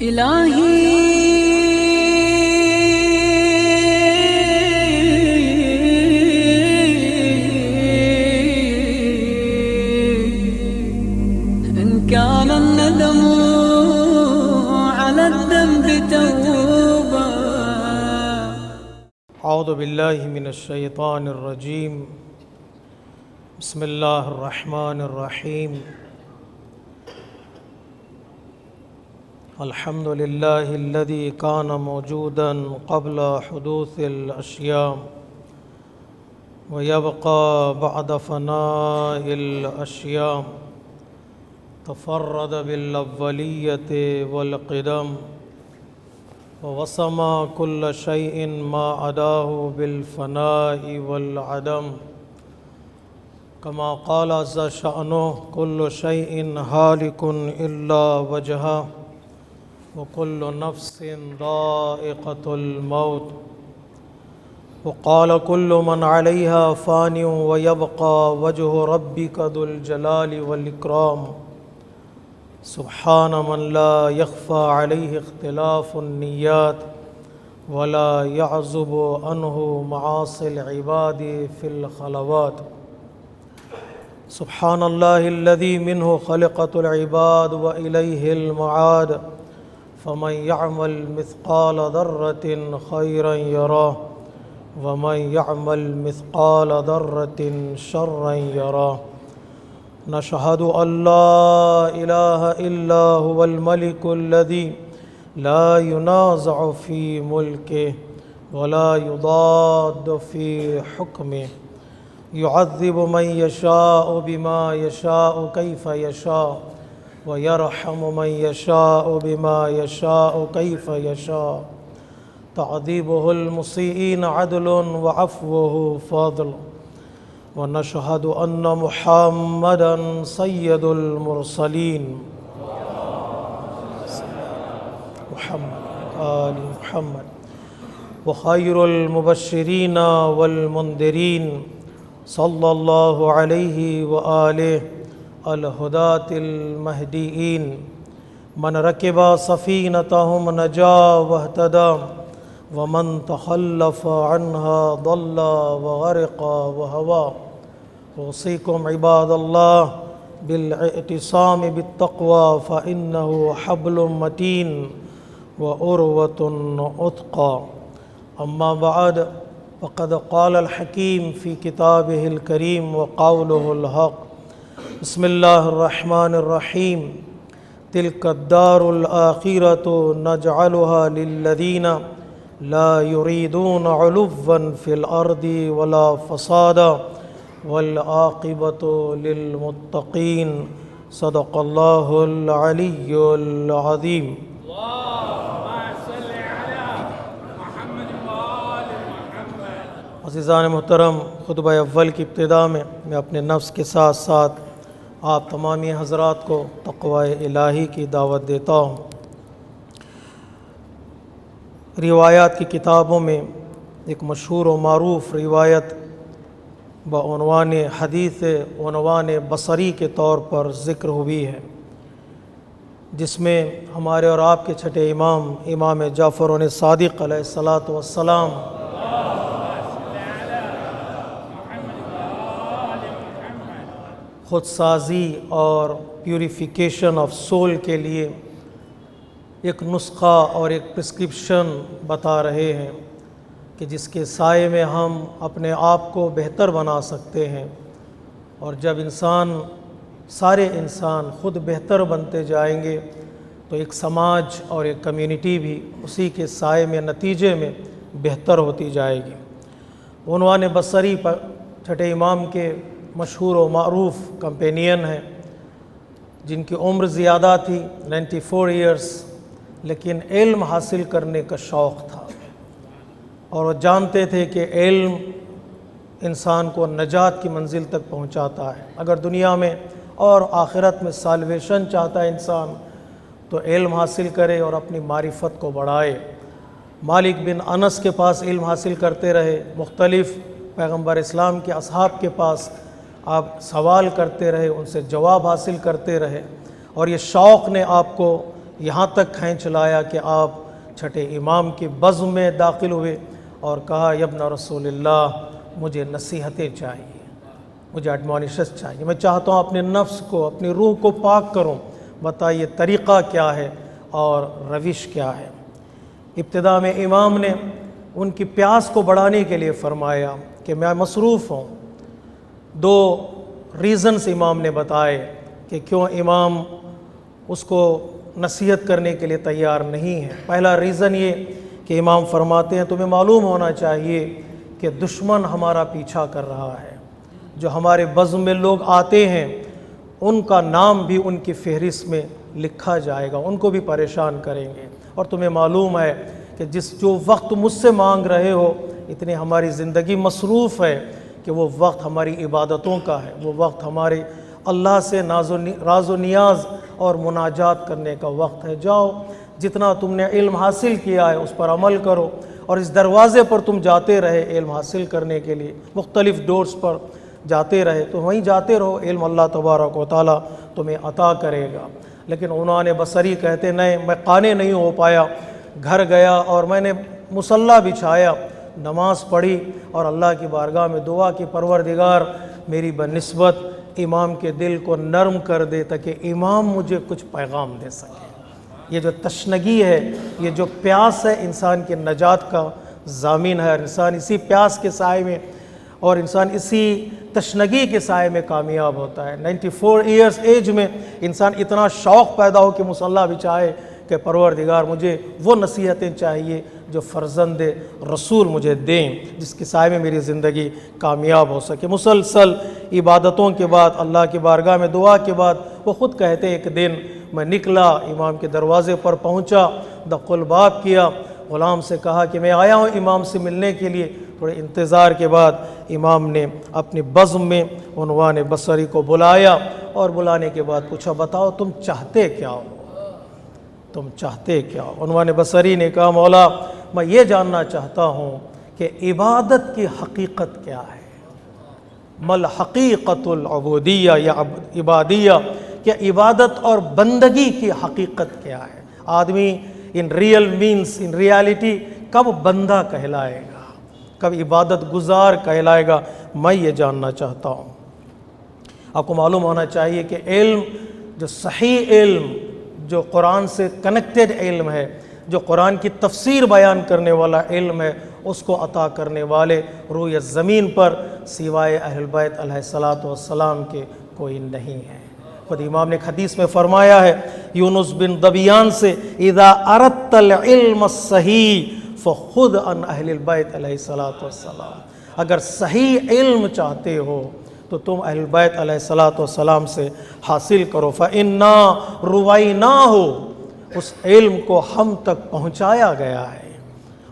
الہی إن كان الندم على الذنب توبة. اعوذ باللہ من الشیطان الرجیم. بسم اللہ الرحمن الرحیم. الحمد للہ الذي كان موجودا قبل حدوث الاشیاء ويبقى بعد فناء الاشیاء. تفرد بالاولیة والقدم ووصم كل شيء ما عداه بالفناء والعدم. كما قال عز شأنه كل شيء هالك إلا وجهه وكل نفس ذائقة الموت. وقال كل من عليها فان ويبقى وجه ربك ذو الجلال والإكرام. سبحان من لا يخفى عليه اختلاف النيات ولا يعزب عنه معاصي العباد في الخلوات. سبحان الله الذي منه خلقت العباد وإليه المعاد. فمن يعمل مثقال ذرة خيرا يراه ومن يعمل مثقال ذرة شرا يراه. نشهد أن لا إله إلا هو الملك الذي لا ينازع في ملكه ولا يضاد في حكمه. يعذب من يشاء بما يشاء كيف يشاء ويرحم من يشاء بما يشاء كيف يشاء. تعذيبه المسيئين عدل وعفوه فضل. ونشهد أن محمدًا سيد المرسلين محمد آل محمد وخير المبشرين والمنذرين صلى الله عليه وآله الهداة المهديين. من ركب سفينتهم نجا واهتدى ومن تخلف عنها ضل وغرق وهوى. أوصيكم عباد الله بالاعتصام بالتقوى فإنه حبل متين وعروة عتقى. أما بعد فقد قال الحكيم في كتابه الكريم وقوله الحق. بسم الله الرحمن الرحيم. تلك الدار الآخرة نجعلها للذين لا يريدون علوا في الأرض ولا فسادا والعاقبة للمتقين. صدق الله العلي العظيم. عزیزان محترم، خطبہ اول کی ابتدا میں اپنے نفس کے ساتھ ساتھ آپ تمامی حضرات کو تقوی الہی کی دعوت دیتا ہوں. روایات کی کتابوں میں ایک مشہور و معروف روایت بعنوان حدیث عنوان بصری کے طور پر ذکر ہوئی ہے، جس میں ہمارے اور آپ کے چھٹے امام جعفر صادق علیہ الصلاۃ والسلام خود سازی اور پیوریفیکیشن آف سول کے لیے ایک نسخہ اور ایک پرسکرپشن بتا رہے ہیں کہ جس کے سائے میں ہم اپنے آپ کو بہتر بنا سکتے ہیں. اور جب سارے انسان خود بہتر بنتے جائیں گے تو ایک سماج اور ایک کمیونٹی بھی اسی کے سائے میں نتیجے میں بہتر ہوتی جائے گی. عنوان بصری پر چھٹے امام کے مشہور و معروف کمپینین ہیں جن کی عمر زیادہ تھی 94 ایئرس، لیکن علم حاصل کرنے کا شوق تھا اور وہ جانتے تھے کہ علم انسان کو نجات کی منزل تک پہنچاتا ہے. اگر دنیا میں اور آخرت میں سالویشن چاہتا ہے انسان تو علم حاصل کرے اور اپنی معرفت کو بڑھائے. مالک بن انس کے پاس علم حاصل کرتے رہے، مختلف پیغمبر اسلام کے اصحاب کے پاس آپ سوال کرتے رہے، ان سے جواب حاصل کرتے رہے، اور یہ شوق نے آپ کو یہاں تک کھینچ لایا کہ آپ چھٹے امام کی بزم میں داخل ہوئے اور کہا یا ابن رسول اللہ مجھے نصیحتیں چاہیے، مجھے ایڈمونیشنز چاہیے، میں چاہتا ہوں اپنے نفس کو، اپنی روح کو پاک کروں، بتائیے طریقہ کیا ہے اور روش کیا ہے۔ ابتدا میں امام نے ان کی پیاس کو بڑھانے کے لیے فرمایا کہ میں مصروف ہوں۔ 2 ریزنز امام نے بتائے کہ کیوں امام اس کو نصیحت کرنے کے لیے تیار نہیں ہے۔ پہلا ریزن یہ کہ امام فرماتے ہیں تمہیں معلوم ہونا چاہیے کہ دشمن ہمارا پیچھا کر رہا ہے، جو ہمارے بزم میں لوگ آتے ہیں ان کا نام بھی ان کی فہرست میں لکھا جائے گا، ان کو بھی پریشان کریں گے، اور تمہیں معلوم ہے کہ جو وقت مجھ سے مانگ رہے ہو اتنی ہماری زندگی مصروف ہے کہ وہ وقت ہماری عبادتوں کا ہے، وہ وقت ہمارے اللہ سے راز و نیاز اور مناجات کرنے کا وقت ہے۔ جاؤ جتنا تم نے علم حاصل کیا ہے اس پر عمل کرو، اور اس دروازے پر تم جاتے رہے علم حاصل کرنے کے لیے، مختلف ڈورز پر جاتے رہے تو وہیں جاتے رہو، علم اللہ تبارک و تعالیٰ تمہیں عطا کرے گا۔ لیکن عنوان بصری کہتے نہیں، میں قانع نہیں ہو پایا، گھر گیا اور میں نے مصلی بچھایا، نماز پڑھی اور اللہ کی بارگاہ میں دعا کی پروردگار میری بنسبت امام کے دل کو نرم کر دے تاکہ امام مجھے کچھ پیغام دے سکے۔ یہ جو تشنگی ہے، یہ جو پیاس ہے، انسان کی نجات کا ضامن ہے۔ انسان اسی پیاس کے سائے میں اور انسان اسی تشنگی کے سائے میں کامیاب ہوتا ہے۔ 94 ایئرز ایج میں انسان اتنا شوق پیدا ہو کہ مصلی بچھائے کہ پروردگار مجھے وہ نصیحتیں چاہیے جو فرزند رسول مجھے دیں، جس کے سائے میں میری زندگی کامیاب ہو سکے۔ مسلسل عبادتوں کے بعد، اللہ کی بارگاہ میں دعا کے بعد، وہ خود کہتے ایک دن میں نکلا، امام کے دروازے پر پہنچا، دق الباب کیا، غلام سے کہا کہ میں آیا ہوں امام سے ملنے کے لیے۔ تھوڑے انتظار کے بعد امام نے اپنی بزم میں عنوان بصری کو بلایا، اور بلانے کے بعد پوچھا بتاؤ تم چاہتے کیا ہو، تم چاہتے کیا ہو؟ عنوان بصری نے کہا مولا میں یہ جاننا چاہتا ہوں کہ عبادت کی حقیقت کیا ہے، مل حقیقت العبودیہ یا عبادیہ، کہ عبادت اور بندگی کی حقیقت کیا ہے؟ آدمی ان ریالٹی کب بندہ کہلائے گا، کب عبادت گزار کہلائے گا؟ میں یہ جاننا چاہتا ہوں۔ آپ کو معلوم ہونا چاہیے کہ علم، جو صحیح علم، جو قرآن سے کنیکٹڈ علم ہے، جو قرآن کی تفسیر بیان کرنے والا علم ہے، اس کو عطا کرنے والے روئے زمین پر سوائے اہل بیت علیہ الصلوۃ والسلام کے کوئی نہیں ہے۔ خود امام نے ایک حدیث میں فرمایا ہے یونس بن ذبیان سے، اذا اردت العلم الصحیح فخذ عن اہل البیت علیہ الصلوۃ والسلام، اگر صحیح علم چاہتے ہو تو تم اہل بیت علیہ الصلوۃ والسلام سے حاصل کرو۔ فإنا رویناہ، اس علم کو ہم تک پہنچایا گیا ہے۔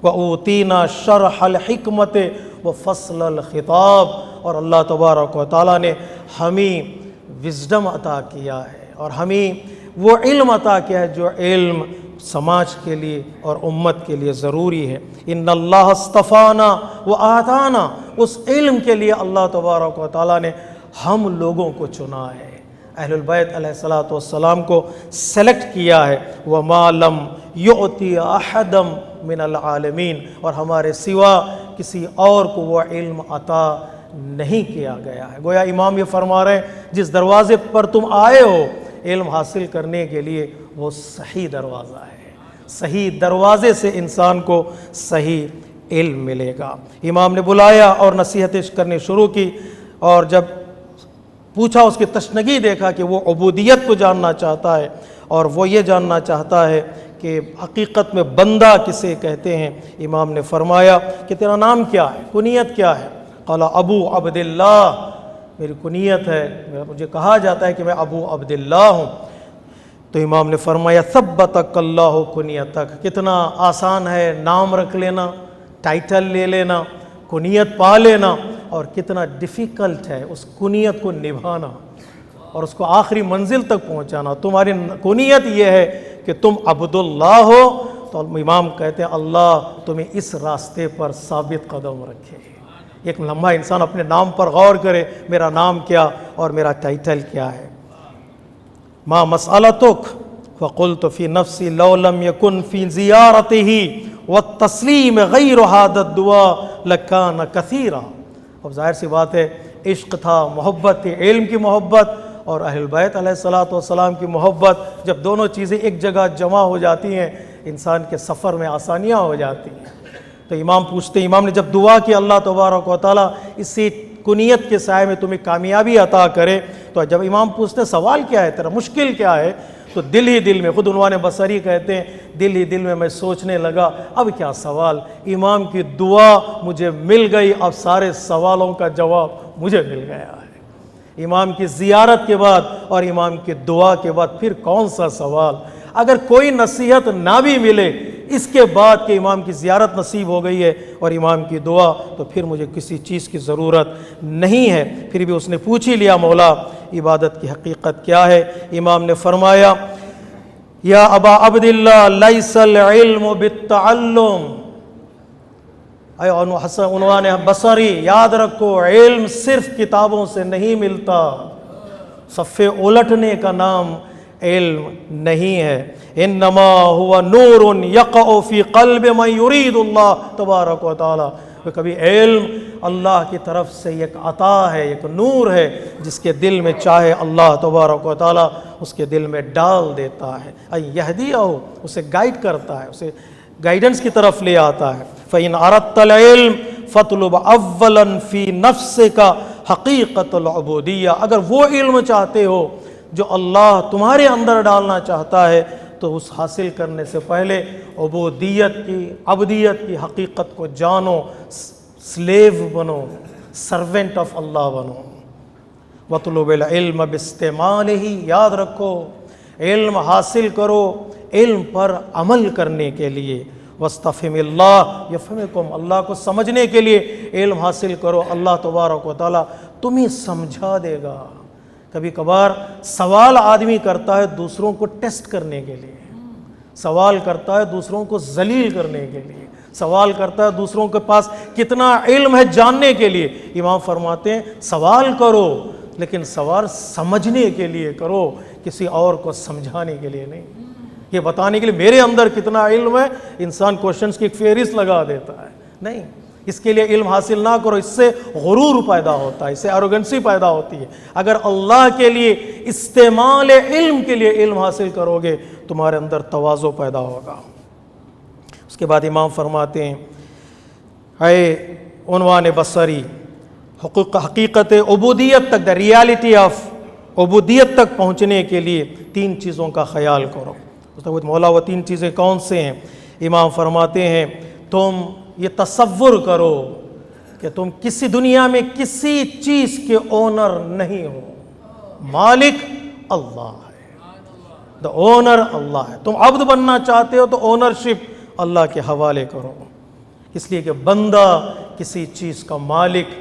وأوتینا شرح الحکمت وفصل الخطاب، اور اللہ تبارک و تعالیٰ نے ہمیں وزڈم عطا کیا ہے، اور ہمیں وہ علم عطا کیا ہے جو علم سماج کے لیے اور امت کے لیے ضروری ہے۔ ان اللہ اصطفانا وآتانا، اس علم کے لیے اللہ تبارک و تعالیٰ نے ہم لوگوں کو چنا ہے، اہل البیت علیہ الصلوۃ والسلام کو سلیکٹ کیا ہے۔ وما لم یعطی احدا من العالمین، اور ہمارے سوا کسی اور کو وہ علم عطا نہیں کیا گیا ہے۔ گویا امام یہ فرما رہے ہیں جس دروازے پر تم آئے ہو علم حاصل کرنے کے لیے، وہ صحیح دروازہ ہے، صحیح دروازے سے انسان کو صحیح علم ملے گا۔ امام نے بلایا اور نصیحتیں کرنی شروع کی، اور جب پوچھا اس کی تشنگی دیکھا کہ وہ عبودیت کو جاننا چاہتا ہے، اور وہ یہ جاننا چاہتا ہے کہ حقیقت میں بندہ کسے کہتے ہیں۔ امام نے فرمایا کہ تیرا نام کیا ہے، کنیت کیا ہے؟ قال ابو عبداللہ، میری کنیت ہے، مجھے کہا جاتا ہے کہ میں ابو عبداللہ ہوں۔ تو امام نے فرمایا ثبتک اللہ کنیتک، کتنا آسان ہے نام رکھ لینا، ٹائٹل لے لینا، کنیت پا لینا، اور کتنا ڈیفیکلٹ ہے اس کنیت کو نبھانا اور اس کو آخری منزل تک پہنچانا۔ تمہاری کنیت یہ ہے کہ تم عبداللہ ہو، تو امام کہتے ہیں اللہ تمہیں اس راستے پر ثابت قدم رکھے۔ ایک لمحہ انسان اپنے نام پر غور کرے، میرا نام کیا اور میرا ٹائٹل کیا ہے۔ ما مسئلتک فقلت فی نفسی لو لم یکن فی زیارتہ والتسلیم غیر ھذا الدعاء لکان کثیرا. اب ظاہر سی بات ہے، عشق تھا، محبت تھی، علم کی محبت اور اہل بیت علیہ الصلوۃ والسلام کی محبت، جب دونوں چیزیں ایک جگہ جمع ہو جاتی ہیں انسان کے سفر میں آسانیاں ہو جاتی ہیں. تو امام پوچھتے، امام نے جب دعا کی اللہ تبارک و تعالیٰ اسی کنیت کے سائے میں تمہیں کامیابی عطا کرے، تو جب امام پوچھتے سوال کیا ہے تیرا، مشکل کیا ہے، تو دل ہی دل میں، خود عنوان بصری کہتے ہیں، دل ہی دل میں سوچنے لگا اب کیا سوال، امام کی دعا مجھے مل گئی، اب سارے سوالوں کا جواب مجھے مل گیا ہے. امام کی زیارت کے بعد اور امام کی دعا کے بعد پھر کون سا سوال. اگر کوئی نصیحت نہ بھی ملے اس کے بعد کہ امام کی زیارت نصیب ہو گئی ہے اور امام کی دعا، تو پھر مجھے کسی چیز کی ضرورت نہیں ہے. پھر بھی اس نے پوچھ ہی لیا مولا عبادت کی حقیقت کیا ہے. امام نے فرمایا یا ابا عبداللہ لیس العلم بالتعلم. اے عنوان بصری، یاد رکھو علم صرف کتابوں سے نہیں ملتا، صفحے الٹنے کا نام علم نہیں ہے. انما هو نور یقع فی قلب من یرید اللہ تبارک و تعالی. کبھی علم اللہ کی طرف سے ایک عطا ہے، ایک نور ہے جس کے دل میں چاہے اللہ تبارک و تعالی اس کے دل میں ڈال دیتا ہے. یہدیہ، اسے گائیڈ کرتا ہے، اسے گائیڈنس کی طرف لے آتا ہے. فإن أردت العلم فاطلب اولا فی نفسک حقیقت العبودیہ. اگر وہ علم چاہتے ہو جو اللہ تمہارے اندر ڈالنا چاہتا ہے تو اس حاصل کرنے سے پہلے عبودیت کی، عبدیت کی حقیقت کو جانو، سلیو بنو، سرونٹ آف اللہ بنو. وَاطْلُبِ الْعِلْمَ بِاسْتِعْمَالِهِ. یاد رکھو علم حاصل کرو علم پر عمل کرنے کے لیے. وَاسْتَفْهِمِ اللَّهَ يَفْهَمِكُمْ. اللہ کو سمجھنے کے لیے علم حاصل کرو، اللہ تبارک و تعالیٰ تمہیں سمجھا دے گا. کبھی کبھار سوال آدمی کرتا ہے دوسروں کو ٹیسٹ کرنے کے لیے، سوال کرتا ہے دوسروں کو ذلیل کرنے کے لیے، سوال کرتا ہے دوسروں کے پاس کتنا علم ہے جاننے کے لیے. امام فرماتے ہیں سوال کرو لیکن سوال سمجھنے کے لیے کرو، کسی اور کو سمجھانے کے لیے نہیں. یہ بتانے کے لیے میرے اندر کتنا علم ہے انسان کوشچنز کی ایک فہرست لگا دیتا ہے، نہیں. اس کے لیے علم حاصل نہ کرو، اس سے غرور پیدا ہوتا ہے، اس سے ایروگنسی پیدا ہوتی ہے. اگر اللہ کے لیے استعمال علم کے لیے علم حاصل کرو گے تمہارے اندر تواضع پیدا ہوگا. اس کے بعد امام فرماتے ہیں اے عنوان بصری، حقیقت عبودیت تک، دا ریالٹی آف عبودیت تک پہنچنے کے لیے 3 چیزوں کا خیال کرو. مولا وہ 3 چیزیں کون سے ہیں؟ امام فرماتے ہیں تم یہ تصور کرو کہ تم کسی دنیا میں کسی چیز کے اونر نہیں ہو، مالک اللہ ہے، دا اونر اللہ ہے. تم عبد بننا چاہتے ہو تو اونرشپ اللہ کے حوالے کرو، اس لیے کہ بندہ کسی چیز کا مالک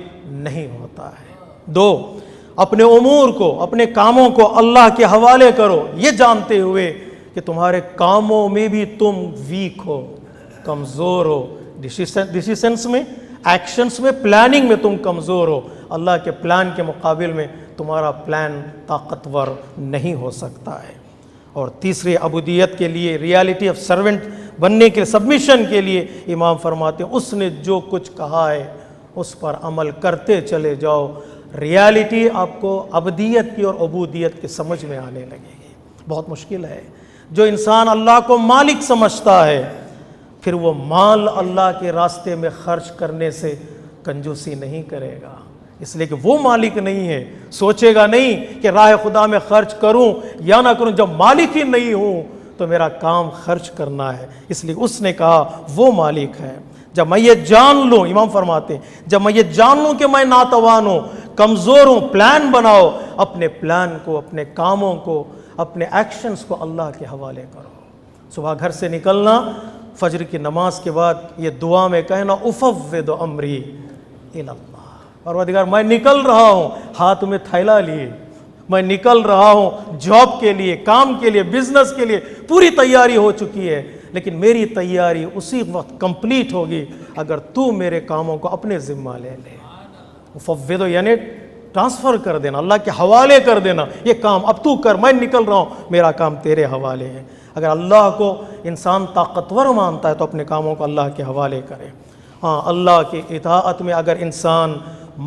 نہیں ہوتا ہے. 2، اپنے امور کو، اپنے کاموں کو اللہ کے حوالے کرو، یہ جانتے ہوئے کہ تمہارے کاموں میں بھی تم ویک ہو، کمزور ہو، ڈیسیشنس میں، ایکشنس میں، پلاننگ میں تم کمزور ہو. اللہ کے پلان کے مقابل میں تمہارا پلان طاقتور نہیں ہو سکتا ہے. اور تیسری عبودیت کے لیے، ریالٹی آف سرونٹ بننے کے، سبمیشن کے لیے امام فرماتے ہیں اس نے جو کچھ کہا ہے اس پر عمل کرتے چلے جاؤ، ریالٹی آپ کو عبدیت کی اور عبودیت کی سمجھ میں آنے لگے گی. بہت مشکل ہے. جو انسان اللہ کو مالک سمجھتا ہے پھر وہ مال اللہ کے راستے میں خرچ کرنے سے کنجوسی نہیں کرے گا، اس لیے کہ وہ مالک نہیں ہے. سوچے گا نہیں کہ راہ خدا میں خرچ کروں یا نہ کروں، جب مالک ہی نہیں ہوں تو میرا کام خرچ کرنا ہے. اس لیے اس نے کہا وہ مالک ہے. جب میں یہ جان لوں، امام فرماتے ہیں جب میں یہ جان لوں کہ میں ناتوان ہوں، کمزور ہوں، پلان بناؤ، اپنے پلان کو، اپنے کاموں کو، اپنے ایکشنز کو اللہ کے حوالے کرو. صبح گھر سے نکلنا، فجر کی نماز کے بعد یہ دعا میں کہنا افوض امری الی اللہ، پروردگار میں نکل رہا ہوں ہاتھ میں تھیلا لیے، میں نکل رہا ہوں جاب کے لیے، کام کے لیے، بزنس کے لیے، پوری تیاری ہو چکی ہے، لیکن میری تیاری اسی وقت کمپلیٹ ہوگی اگر تو میرے کاموں کو اپنے ذمہ لے لے. افوض یعنی ٹرانسفر کر دینا، اللہ کے حوالے کر دینا، یہ کام اب تو کر، میں نکل رہا ہوں، میرا کام تیرے حوالے ہے۔ اگر اللہ کو انسان طاقتور مانتا ہے تو اپنے کاموں کو اللہ کے حوالے کرے۔ ہاں، اللہ کی اطاعت میں اگر انسان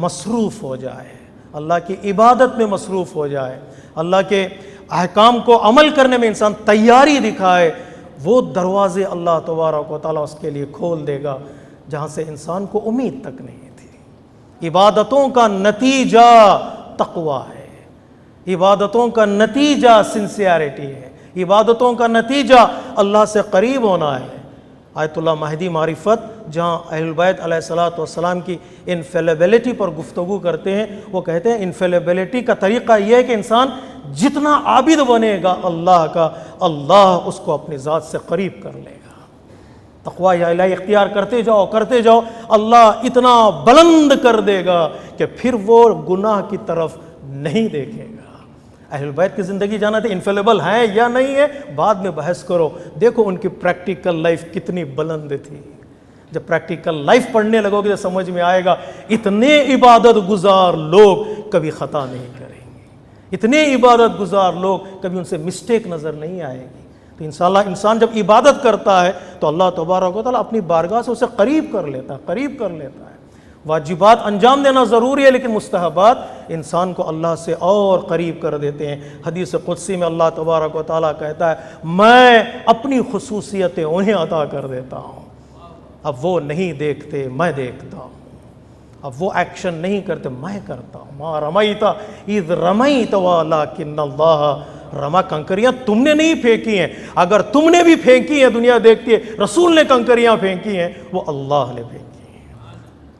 مصروف ہو جائے، اللہ کی عبادت میں مصروف ہو جائے، اللہ کے احکام کو عمل کرنے میں انسان تیاری دکھائے، وہ دروازے اللہ تبارک و تعالیٰ اس کے لیے کھول دے گا جہاں سے انسان کو امید تک نہیں تھی۔ عبادتوں کا نتیجہ تقویٰ ہے، عبادتوں کا نتیجہ سنسیئرٹی ہے، عبادتوں کا نتیجہ اللہ سے قریب ہونا ہے۔ آیت اللہ مہدی معرفت جہاں اہل البیت علیہ الصلوۃ والسلام کی انفیلیبلٹی پر گفتگو کرتے ہیں، وہ کہتے ہیں انفیلیبلٹی کا طریقہ یہ ہے کہ انسان جتنا عابد بنے گا اللہ کا، اللہ اس کو اپنی ذات سے قریب کر لے گا۔ تقویٰ یا الہی اختیار کرتے جاؤ، اللہ اتنا بلند کر دے گا کہ پھر وہ گناہ کی طرف نہیں دیکھے گا۔ اہل بیت کی زندگی جانا تھے انفیلیبل ہیں یا نہیں ہے، بعد میں بحث کرو، دیکھو ان کی پریکٹیکل لائف کتنی بلند تھی۔ جب پریکٹیکل لائف پڑھنے لگو گے تو سمجھ میں آئے گا اتنے عبادت گزار لوگ کبھی خطا نہیں کریں گے، اتنے عبادت گزار لوگ کبھی ان سے مسٹیک نظر نہیں آئے گی۔ تو انشاءاللہ انسان جب عبادت کرتا ہے تو اللہ تبارک و تعالیٰ اپنی بارگاہ سے اسے قریب کر لیتا ہے۔ واجبات انجام دینا ضروری ہے، لیکن مستحبات انسان کو اللہ سے اور قریب کر دیتے ہیں۔ حدیث قدسی میں اللہ تبارک و تعالیٰ کہتا ہے میں اپنی خصوصیتیں انہیں عطا کر دیتا ہوں، اب وہ نہیں دیکھتے میں دیکھتا ہوں، اب وہ ایکشن نہیں کرتے میں کرتا ہوں۔ ما رمیت اذ رمیت ولکن اللہ رما، کنکریاں تم نے نہیں پھینکی ہیں، اگر تم نے بھی پھینکی ہیں دنیا دیکھتی ہے، رسول نے کنکریاں پھینکی ہیں، وہ اللہ نے پھینکی،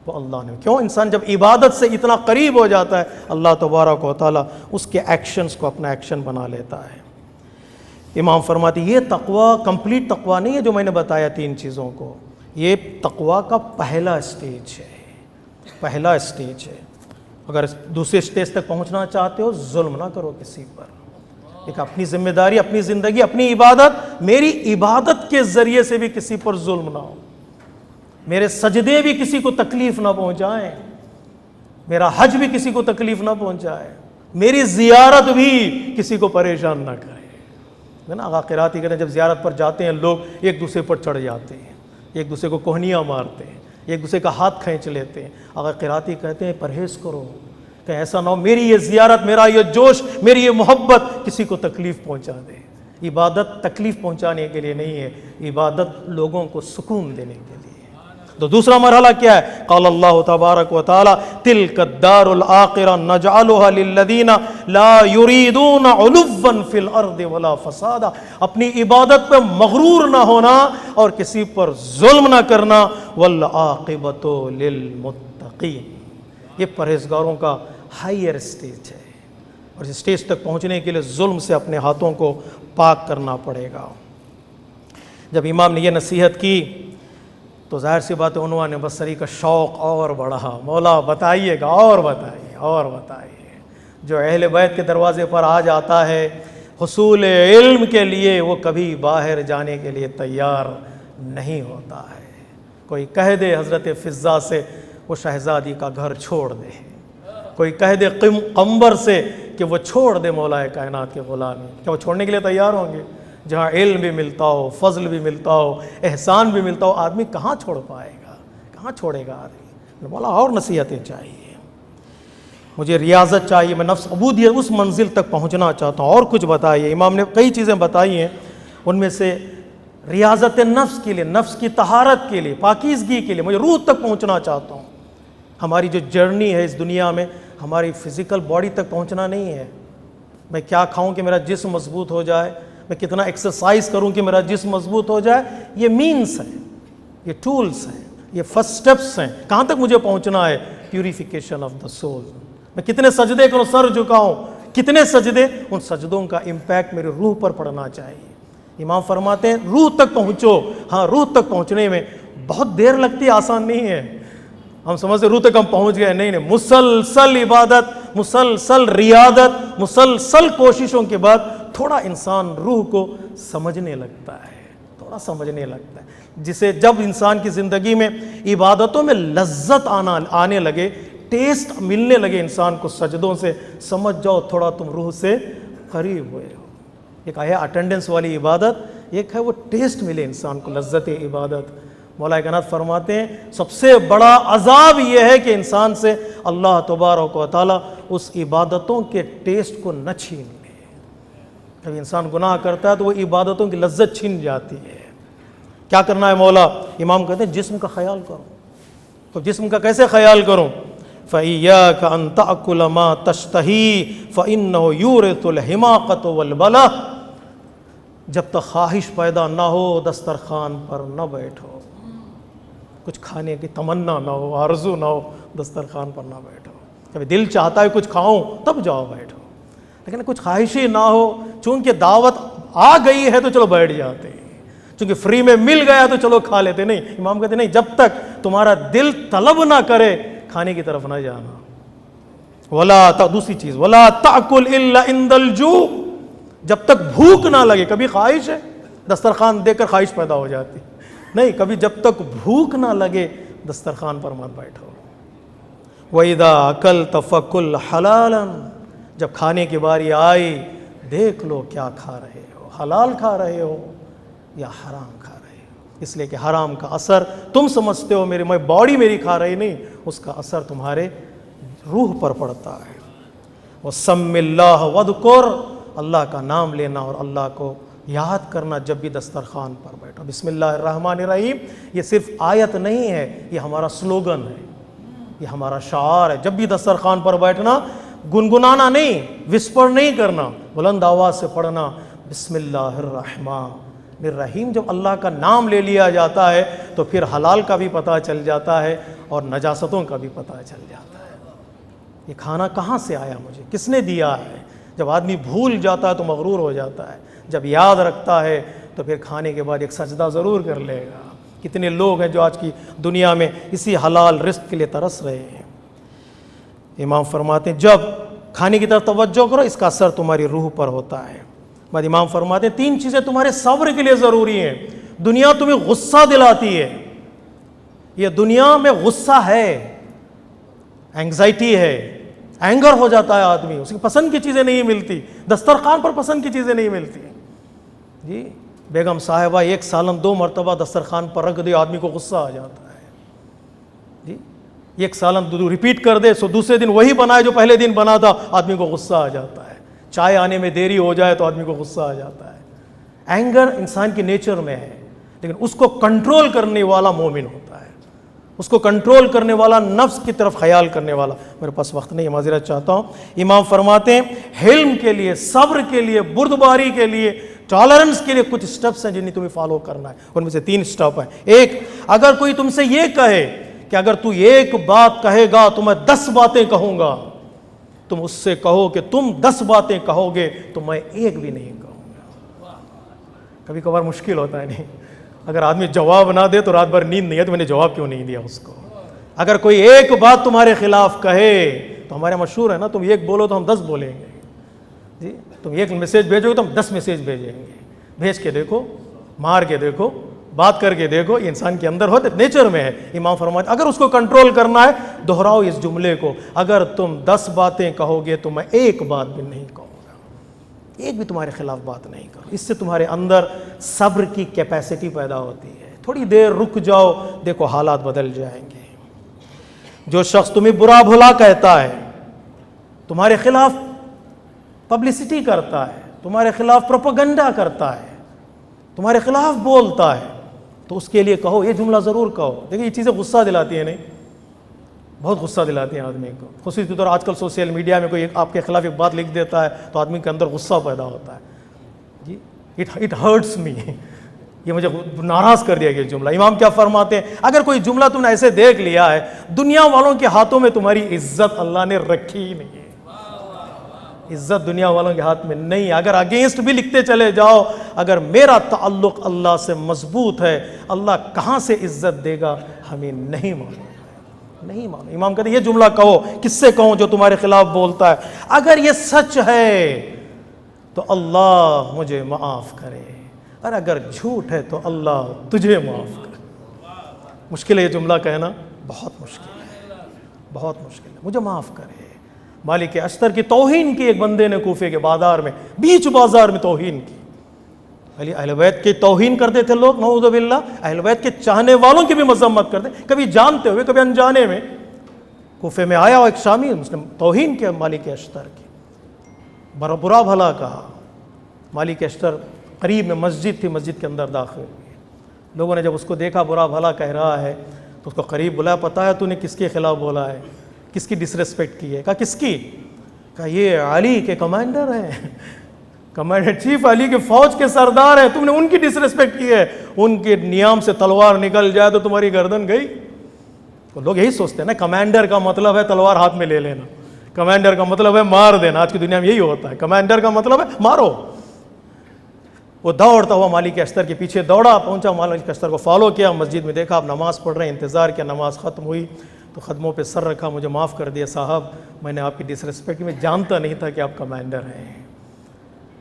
وہ اللہ نے۔ کیوں؟ انسان جب عبادت سے اتنا قریب ہو جاتا ہے اللہ تبارک و تعالیٰ اس کے ایکشنز کو اپنا ایکشن بنا لیتا ہے۔ امام فرماتے یہ تقویٰ کمپلیٹ تقویٰ نہیں ہے جو میں نے بتایا تین چیزوں کو، یہ تقویٰ کا پہلا اسٹیج ہے۔ اگر دوسرے اسٹیج تک پہنچنا چاہتے ہو، ظلم نہ کرو کسی پر، ایک اپنی ذمہ داری، اپنی زندگی، اپنی عبادت، میری عبادت کے ذریعے سے بھی کسی پر ظلم نہ ہو، میرے سجدے بھی کسی کو تکلیف نہ پہنچائیں، میرا حج بھی کسی کو تکلیف نہ پہنچائے، میری زیارت بھی کسی کو پریشان نہ کرے۔ آقا قراتی کہتے ہیں جب زیارت پر جاتے ہیں لوگ ایک دوسرے پر چڑھ جاتے ہیں، ایک دوسرے کو کوہنیاں مارتے ہیں، ایک دوسرے کا ہاتھ کھینچ لیتے ہیں۔ آقا قراتی کہ پرہیز کرو کہ ایسا نہ ہو میری یہ زیارت، میرا یہ جوش، میری یہ محبت کسی کو تکلیف پہنچا دے۔ عبادت تکلیف پہنچانے کے لیے نہیں ہے، عبادت لوگوں کو سکون دینے کے لیے۔ تو دوسرا مرحلہ کیا ہے؟ قال اللہ تبارک و تعالی تلک الدار الآخرہ نجعلها للذین لا یریدون علوا فی الارض ولا فسادا، اپنی عبادت پہ مغرور نہ ہونا اور کسی پر ظلم نہ کرنا، والعاقبۃ للمتقین، یہ پرہیزگاروں کا ہائیر اسٹیج ہے، اور اس اسٹیج تک پہنچنے کے لیے ظلم سے اپنے ہاتھوں کو پاک کرنا پڑے گا۔ جب امام نے یہ نصیحت کی تو ظاہر سی بات ہے عنوان بصری کا شوق اور بڑھا، مولا بتائیے گا، اور بتائیے۔ جو اہل بیت کے دروازے پر آ جاتا ہے حصول علم کے لیے، وہ کبھی باہر جانے کے لیے تیار نہیں ہوتا ہے۔ کوئی کہہ دے حضرت فضہ سے وہ شہزادی کا گھر چھوڑ دے، کوئی کہہ دے قمبر سے کہ وہ چھوڑ دے مولا کائنات کے غلامی، کیا وہ چھوڑنے کے لیے تیار ہوں گے؟ جہاں علم بھی ملتا ہو، فضل بھی ملتا ہو، احسان بھی ملتا ہو، آدمی کہاں چھوڑ پائے گا، کہاں چھوڑے گا آدمی؟ مولا اور نصیحتیں چاہیے، مجھے ریاضت چاہیے، میں نفس عبودیت اس منزل تک پہنچنا چاہتا ہوں، اور کچھ بتائیے۔ امام نے کئی چیزیں بتائی ہیں، ان میں سے ریاضت نفس کے لیے، نفس کی طہارت کے لیے، پاکیزگی کے لیے، مجھے روح تک پہنچنا چاہتا ہوں۔ ہماری جو جرنی ہے اس دنیا میں، ہماری فزیکل باڈی تک پہنچنا نہیں ہے، میں کیا کھاؤں کہ میرا جسم مضبوط ہو جائے، میں کتنا ایکسرسائز کروں کہ میرا جسم مضبوط ہو جائے، یہ مینس ہیں، یہ ٹولز ہیں، یہ فرسٹ سٹیپس ہیں۔ کہاں تک مجھے پہنچنا ہے؟ Purification of the civil. میں کتنے سجدے کروں، سر جھکاؤں، کتنے سجدے، ان سجدوں کا امپیکٹ میرے روح پر پڑنا چاہیے۔ امام فرماتے ہیں روح تک پہنچو۔ ہاں، روح تک پہنچنے میں بہت دیر لگتی ہے، آسان نہیں ہے۔ ہم سمجھتے روح تک ہم پہنچ گئے، نہیں، مسلسل عبادت، مسلسل ریاضت، مسلسل کوششوں کے بعد تھوڑا انسان روح کو سمجھنے لگتا ہے، جسے جب انسان کی زندگی میں عبادتوں میں لذت آنے لگے، ٹیسٹ ملنے لگے انسان کو سجدوں سے، سمجھ جاؤ تھوڑا تم روح سے قریب ہوئے ہو۔ ایک ہے اٹینڈنس والی عبادت، ایک ہے وہ ٹیسٹ ملے انسان کو، لذت عبادت۔ مولا کائنات فرماتے ہیں سب سے بڑا عذاب یہ ہے کہ انسان سے اللہ تبارک و تعالیٰ اس عبادتوں کے ٹیسٹ کو نہ چھین لے۔ جب انسان گناہ کرتا ہے تو وہ عبادتوں کی لذت چھن جاتی ہے۔ کیا کرنا ہے مولا؟ امام کہتے ہیں جسم کا خیال کرو۔ تو جسم کا کیسے خیال کروں؟ فَإِيَّاكَ أَن تَأْكُلَ مَا تَشْتَهِي فَإِنَّهُ يُورِثُ الْحِمَاقَةَ وَالْبَلَةَ۔ جب تک خواہش پیدا نہ ہو دسترخوان پر نہ بیٹھو، کچھ کھانے کی تمنا نہ ہو، آرزو نہ ہو، دسترخوان پر نہ بیٹھو۔ جب دل چاہتا ہے کچھ کھاؤں تب جاؤ بیٹھو، لیکن کچھ خواہش ہی نہ ہو، چونکہ دعوت آ گئی ہے تو چلو بیٹھ جاتے ہیں، چونکہ فری میں مل گیا تو چلو کھا لیتے۔ نہیں، امام کہتے نہیں، جب تک تمہارا دل طلب نہ کرے کھانے کی طرف نہ جانا۔ دوسری چیز وَلَا تَأْكُلْ إِلَّا عِنْدَ الْجُوعِ، جب تک بھوک نہ لگے۔ کبھی خواہش ہے، دسترخوان دیکھ کر خواہش پیدا ہو جاتی، نہیں، کبھی جب تک بھوک نہ لگے دسترخوان پر مت بیٹھو۔ وَإِذَا أَكَلْتَ فَكُلْ حَلَالًا، جب کھانے کی باری آئی دیکھ لو کیا کھا رہے ہو، حلال کھا رہے ہو یا حرام کھا رہے ہو۔ اس لیے کہ حرام کا اثر تم سمجھتے ہو میں باڈی میری کھا رہی، نہیں، اس کا اثر تمہارے روح پر پڑتا ہے۔ وَسَمِّ اللَّهَ وَاذْكُرْ، اللہ کا نام لینا اور اللہ کو یاد کرنا جب بھی دسترخوان پر بیٹھو۔ بسم اللہ الرحمن الرحیم، یہ صرف آیت نہیں ہے، یہ ہمارا سلوگن ہے، یہ ہمارا شعار ہے۔ جب بھی دسترخوان پر بیٹھنا گنگنانا نہیں، وسپر نہیں کرنا، بلند آواز سے پڑھنا بسم اللہ الرحمن الرحیم۔ جب اللہ کا نام لے لیا جاتا ہے تو پھر حلال کا بھی پتہ چل جاتا ہے اور نجاستوں کا بھی پتہ چل جاتا ہے۔ یہ کھانا کہاں سے آیا، مجھے کس نے دیا ہے؟ جب آدمی بھول جاتا ہے تو مغرور ہو جاتا ہے، جب یاد رکھتا ہے تو پھر کھانے کے بعد ایک سجدہ ضرور کر لے گا۔ کتنے لوگ ہیں جو آج کی دنیا میں اسی حلال رزق کے لیے ترس رہے ہیں۔ امام فرماتے ہیں جب کھانے کی طرف توجہ کرو اس کا اثر تمہاری روح پر ہوتا ہے۔ بعد امام فرماتے ہیں 3 چیزیں تمہارے صبر کے لیے ضروری ہیں۔ دنیا تمہیں غصہ دلاتی ہے، یہ دنیا میں غصہ ہے، اینگزائٹی ہے، اینگر ہو جاتا ہے آدمی، اس کی پسند کی چیزیں نہیں ملتی، دسترخوان پر پسند کی چیزیں نہیں ملتی۔ جی بیگم صاحبہ 1 سالن 2 مرتبہ دسترخوان پر رکھ دے آدمی کو غصہ آ جاتا ہے۔ جی 1 سالن ریپیٹ کر دے سو دوسرے دن وہی بنائے جو پہلے دن بنا تھا، آدمی کو غصہ آ جاتا ہے۔ چائے آنے میں دیری ہو جائے تو آدمی کو غصہ آ جاتا ہے۔ اینگر انسان کی نیچر میں ہے، لیکن اس کو کنٹرول کرنے والا مومن ہوتا ہے، اس کو کنٹرول کرنے والا، نفس کی طرف خیال کرنے والا۔ میرے پاس وقت نہیں ہے، معذرت چاہتا ہوں۔ امام فرماتے ہیں حلم کے لیے، صبر کے لیے، بردباری کے لیے، ٹالرنس کے لیے کچھ سٹیپس ہیں جنہیں تمہیں فالو کرنا ہے۔ ان میں سے 3 سٹیپ ہیں۔ ایک، اگر کوئی تم سے یہ کہے کہ اگر تو 1 بات کہے گا تو میں 10 باتیں کہوں گا، تم اس سے کہو کہ تم 10 باتیں کہو گے تو میں 1 بھی نہیں کہوں گا۔ کبھی کبھار مشکل ہوتا ہے، نہیں، اگر آدمی جواب نہ دے تو رات بھر نیند نہیں ہے تو میں نے جواب کیوں نہیں دیا اس کو۔ اگر کوئی 1 بات تمہارے خلاف کہے تو ہمارے مشہور ہے نا، تم 1 بولو تو ہم 10 بولیں گے۔ جی تم 1 میسیج بھیجو گے تو ہم 10 میسیج بھیجیں گے۔ بھیج کے دیکھو، مار کے دیکھو، بات کر کے دیکھو، یہ انسان کے اندر ہوتا ہے، نیچر میں ہے۔ امام فرماتے اگر اس کو کنٹرول کرنا ہے دہراؤ اس جملے کو، اگر تم 10 باتیں کہو گے تو میں 1 بات بھی نہیں کہوں گا، 1 بھی تمہارے خلاف بات نہیں کروں۔ اس سے تمہارے اندر صبر کی کیپیسٹی پیدا ہوتی ہے۔ تھوڑی دیر رک جاؤ، دیکھو حالات بدل جائیں گے۔ جو شخص تمہیں برا بھلا کہتا ہے، تمہارے خلاف پبلسٹی کرتا ہے، تمہارے خلاف پروپیگنڈا کرتا ہے، تمہارے خلاف بولتا ہے، تو اس کے لیے کہو، یہ جملہ ضرور کہو۔ دیکھیں یہ چیزیں غصہ دلاتی ہیں، نہیں، بہت غصہ دلاتی ہیں آدمی کو۔ خصوصی طور آج کل سوشل میڈیا میں کوئی آپ کے خلاف ایک بات لکھ دیتا ہے تو آدمی کے اندر غصہ پیدا ہوتا ہے۔ جی اٹ ہرٹس می، یہ مجھے ناراض کر دیا گیا جملہ۔ امام کیا فرماتے ہیں اگر کوئی جملہ تم نے ایسے دیکھ لیا ہے، دنیا والوں کے ہاتھوں میں تمہاری عزت اللہ نے رکھی ہی نہیں ہے، عزت دنیا والوں کے ہاتھ میں نہیں ہے۔ اگر اگینسٹ بھی لکھتے چلے جاؤ، اگر میرا تعلق اللہ سے مضبوط ہے، اللہ کہاں سے عزت دے گا ہمیں نہیں معلوم، نہیں معلوم۔ امام کہتے ہیں یہ جملہ کہو، کس سے کہوں؟ جو تمہارے خلاف بولتا ہے، اگر یہ سچ ہے تو اللہ مجھے معاف کرے، اور اگر جھوٹ ہے تو اللہ تجھے معاف کرے۔ مشکل ہے یہ جملہ کہنا، بہت مشکل ہے، بہت مشکل ہے، مجھے معاف کرے۔ مالک اشتر کی توہین کی ایک بندے نے کوفے کے بازار میں، بیچ بازار میں توہین کی۔ اہل بیت کی توہین کرتے تھے لوگ، نعوذ باللہ، اہل بیت کے چاہنے والوں کی بھی مذمت کرتے، کبھی جانتے ہوئے کبھی انجانے میں۔ کوفے میں آیا ایک شامی، اس نے توہین کیا مالک اشتر کی، برا بھلا کہا۔ مالک اشتر قریب میں مسجد تھی، مسجد کے اندر داخل ہوئے، لوگوں نے جب اس کو دیکھا برا بھلا کہہ رہا ہے تو اس کو قریب بلایا، پتہ ہے تو نے کس کے خلاف بولا ہے، کس کی ڈس ریسپیکٹ کی ہے؟ کہا کس کی؟ کہا یہ علی کے کمانڈر ہیں، کمانڈر چیف علی کے فوج کے سردار ہیں، تم نے ان کی ڈس ریسپیکٹ کی ہے، ان کے نیام سے تلوار نکل جائے تو تمہاری گردن گئی۔ تو لوگ یہی سوچتے ہیں نا، کمانڈر کا مطلب ہے تلوار ہاتھ میں لے لینا، کمانڈر کا مطلب ہے مار دینا، آج کی دنیا میں یہی ہوتا ہے، کمانڈر کا مطلب ہے مارو۔ وہ دوڑتا ہوا مالک اشتر کے پیچھے دوڑا، پہنچا، مالک اشتر کو فالو کیا، مسجد میں دیکھا آپ نماز پڑھ رہے ہیں، انتظار کیا، نماز ختم ہوئی تو قدموں پہ سر رکھا، مجھے معاف کر دیا صاحب، میں نے آپ کی ڈس ریسپیکٹ میں جانتا نہیں تھا کہ آپ کمانڈر ہیں۔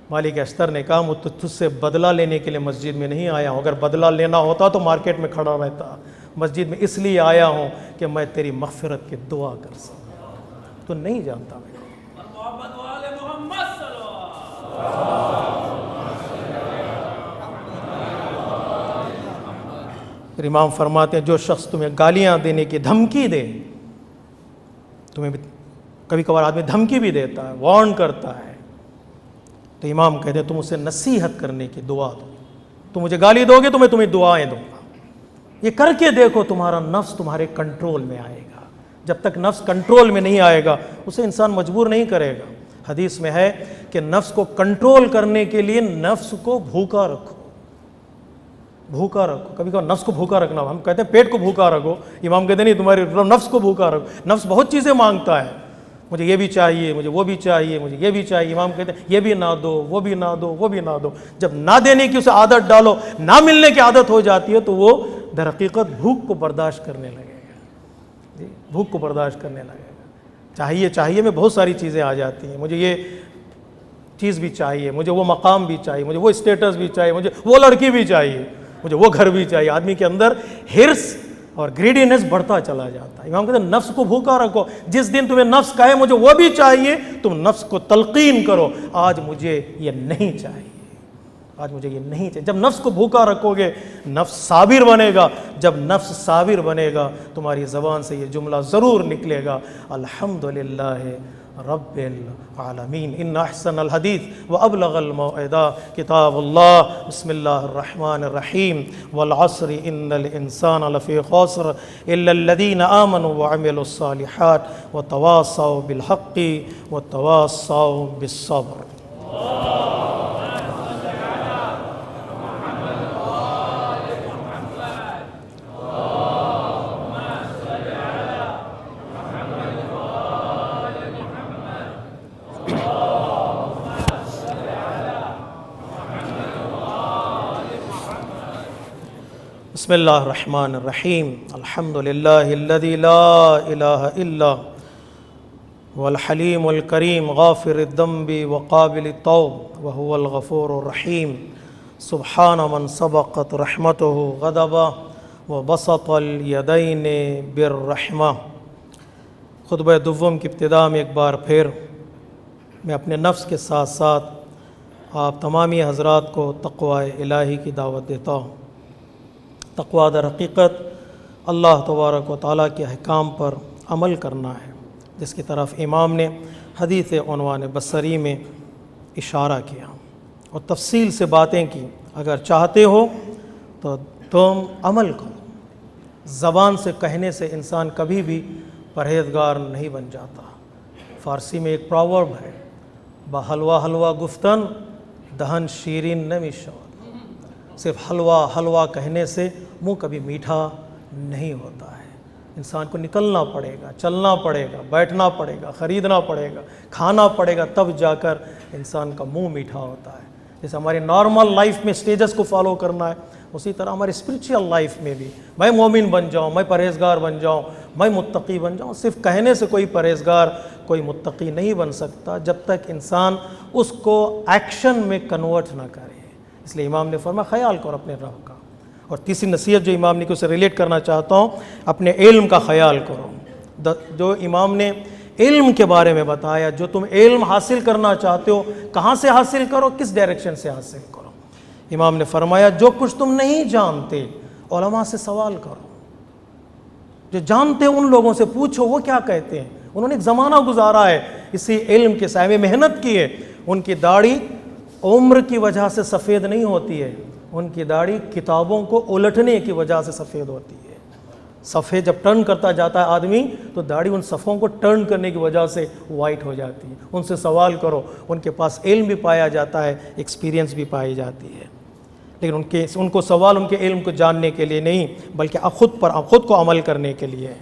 مالک اشتر نے کہا میں تجھ سے بدلہ لینے کے لیے مسجد میں نہیں آیا ہوں، اگر بدلہ لینا ہوتا تو مارکیٹ میں کھڑا رہتا، مسجد میں اس لیے آیا ہوں کہ میں تیری مغفرت کی دعا کر سکوں، تو نہیں جانتا میں۔ پھر امام فرماتے ہیں جو شخص تمہیں گالیاں دینے کی دھمکی دے، تمہیں کبھی کبھار آدمی دھمکی بھی دیتا ہے، وارن کرتا ہے، تو امام کہتے ہیں تم اسے نصیحت کرنے کی دعا دو، تم مجھے گالی دو گے تو میں تمہیں دعائیں دوں گا، یہ کر کے دیکھو تمہارا نفس تمہارے کنٹرول میں آئے گا۔ جب تک نفس کنٹرول میں نہیں آئے گا اسے انسان مجبور نہیں کرے گا۔ حدیث میں ہے کہ نفس کو کنٹرول کرنے کے لیے نفس کو بھوکا رکھو، بھوکا رکھو۔ کبھی کبھی نفس کو بھوکا رکھنا، ہم کہتے ہیں پیٹ کو بھوکا رکھو، امام کہتے ہیں نہیں، تمہارے نفس کو بھوکا رکھو۔ نفس بہت چیزیں مانگتا ہے، مجھے یہ بھی چاہیے، مجھے وہ بھی چاہیے، مجھے یہ بھی چاہیے، امام کہتے ہیں یہ بھی نہ دو، وہ بھی نہ دو، وہ بھی نہ دو۔ جب نہ دینے کی اسے عادت ڈالو، نہ ملنے کی عادت ہو جاتی ہے تو وہ در حقیقت بھوک کو برداشت کرنے لگے گا، بھوک کو برداشت کرنے لگے گا۔ چاہیے میں بہت ساری چیزیں آ جاتی ہیں، مجھے یہ چیز بھی چاہیے، مجھے وہ مقام بھی چاہیے، مجھے وہ اسٹیٹس بھی چاہیے، مجھے وہ لڑکی بھی چاہیے، مجھے وہ گھر بھی چاہیے۔ آدمی کے اندر ہرس اور گریڈینس بڑھتا چلا جاتا ہے۔ امام کہتے ہیں نفس کو بھوکا رکھو، جس دن تمہیں نفس کہے مجھے وہ بھی چاہیے، تم نفس کو تلقین کرو آج مجھے یہ نہیں چاہیے، آج مجھے یہ نہیں چاہیے۔ جب نفس کو بھوکا رکھو گے نفس صابر بنے گا، جب نفس صابر بنے گا تمہاری زبان سے یہ جملہ ضرور نکلے گا، الحمدللہ رب العالمین۔ ان احسن الحدیث وابلغ الموعظہ کتاب اللہ، بسم اللہ الرحمن الرحیم، والعصر ان الانسان لفی خسر الا الذین آمنوا وعملوا الصالحات وتواصوا بالحق وتواصوا بالصبر۔ بسم اللہ الرحمن الرحیم، الحمدللہ الذی لا الہ الا والحلیم الکریم غافر الذنب وقابل التوب وهو الغفور الرحیم، سبحان من سبقت رحمته غضبا وبسط الیدین بالرحمہ۔ خطبہ دوم کی ابتدا میں ایک بار پھر میں اپنے نفس کے ساتھ ساتھ آپ تمامی حضرات کو تقوی الہی کی دعوت دیتا ہوں۔ تقوی در حقیقت اللہ تبارک و تعالیٰ کے احکام پر عمل کرنا ہے، جس کی طرف امام نے حدیث عنوان بصری میں اشارہ کیا اور تفصیل سے باتیں کی۔ اگر چاہتے ہو تو تم عمل کرو، زبان سے کہنے سے انسان کبھی بھی پرہیزگار نہیں بن جاتا۔ فارسی میں ایک پراورب ہے، بحلوہ حلوہ گفتن دہن شیرین نمی شود۔ صرف حلوہ کہنے سے منہ کبھی میٹھا نہیں ہوتا ہے، انسان کو نکلنا پڑے گا، چلنا پڑے گا، بیٹھنا پڑے گا، خریدنا پڑے گا، کھانا پڑے گا، تب جا کر انسان کا منہ میٹھا ہوتا ہے۔ جیسے ہماری نارمل لائف میں سٹیجز کو فالو کرنا ہے، اسی طرح ہماری اسپریچول لائف میں بھی میں مومن بن جاؤں، میں پرہیزگار بن جاؤں، میں متقی بن جاؤں۔ صرف کہنے سے کوئی پرہیزگار، کوئی متقی نہیں بن سکتا جب تک انسان اس کو ایکشن میں کنورٹ نہ کرے۔ اس لیے امام نے فرمایا خیال کرو اپنے رب کا۔ اور تیسری نصیحت جو امام نے اسے ریلیٹ کرنا چاہتا ہوں، اپنے علم کا خیال کرو۔ جو امام نے علم کے بارے میں بتایا، جو تم علم حاصل کرنا چاہتے ہو کہاں سے حاصل کرو، کس ڈائریکشن سے حاصل کرو۔ امام نے فرمایا جو کچھ تم نہیں جانتے علماء سے سوال کرو، جو جانتے ہیں ان لوگوں سے پوچھو وہ کیا کہتے ہیں، انہوں نے ایک زمانہ گزارا ہے اسی علم کے سائے میں، محنت کی ہے۔ ان کی داڑھی عمر کی وجہ سے سفید نہیں ہوتی ہے، ان کی داڑھی کتابوں کو الٹنے کی وجہ سے سفید ہوتی ہے۔ صفحے جب ٹرن کرتا جاتا ہے آدمی تو داڑھی ان صفحوں کو ٹرن کرنے کی وجہ سے وائٹ ہو جاتی ہے۔ ان سے سوال کرو، ان کے پاس علم بھی پایا جاتا ہے، ایکسپیرینس بھی پائی جاتی ہے، لیکن ان کو سوال ان کے علم کو جاننے کے لیے نہیں بلکہ خود کو عمل کرنے کے لیے۔